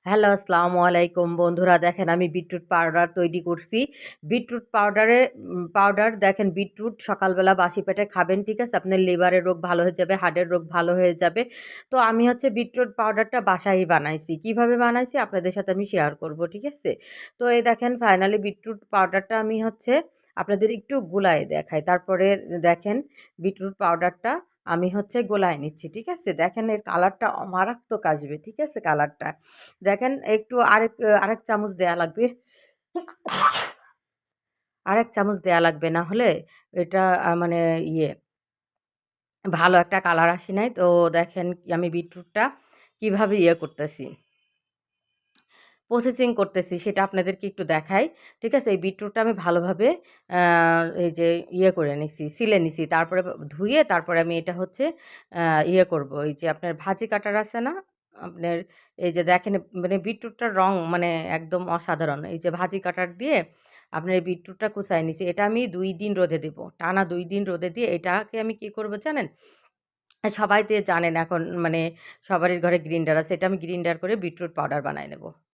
Hello, আসসালামু আলাইকুম বন্ধুরা। দেখেন আমি বিটরুট পাউডার তৈরি করছি। বিটরুট পাউডার দেখেন, বিটরুট সকালবেলা বাসি পেটে খাবেন, ঠিক আছে? আপনার লিভারের রোগ ভালো হয়ে যাবে, হার্টের রোগ ভালো হয়ে যাবে। তো আমি হচ্ছে বিটরুট পাউডারটা বাসায়ই বানাইছি। কিভাবে বানাইছি আপনাদের সাথে আমি শেয়ার করব, ঠিক আছে? তো এই দেখেন ফাইনালি বিটরুট পাউডারটা আমি হচ্ছে আপনাদের একটু গুলায়ে দেখাই। তারপরে দেখেন বিটরুট পাউডারটা আমি হচ্ছে গোলায় নিচ্ছি, ঠিক আছে? দেখেন এর কালারটা মারাত্মক আসবে, ঠিক আছে? কালারটা দেখেন একটু আরেক চামচ দেয়া লাগবে। আরেক চামচ দেয়া লাগবে, না হলে এটা মানে ইয়ে ভালো একটা কালার আসে নাই। তো দেখেন আমি বিটরুটটা কিভাবে ইয়ে করতেছি, প্রসেসিং করতেছি সেটা আপনাদেরকে একটু দেখাই। ঠিক আছে? এই বিটরুটটা আমি ভালোভাবে আ এই যে ইয়ে করে নিছি, ছিলে নিছি। তারপরে ধুয়ে তারপরে আমি এটা হচ্ছে আ ইয়ে করব। এই যে আপনার ভাজি কাটার আছে না? আপনার এই যে দেখেন মানে বিটরুটটার রং মানে একদম অসাধারণ। এই যে ভাজি কাটার দিয়ে আপনার এই বিটরুটটা কুচায় নিছি। এটা আমি ২ দিন রোদে দিব। টানা ২ দিন রোদে দিয়ে এটাকে আমি কি করব জানেন? সবাই তো জানেন এখন মানে সবারই ঘরে গ্রিন্ডার আছে। এটা আমি গ্রিন্ডার করে বিটরুট পাউডার বানায় নেব।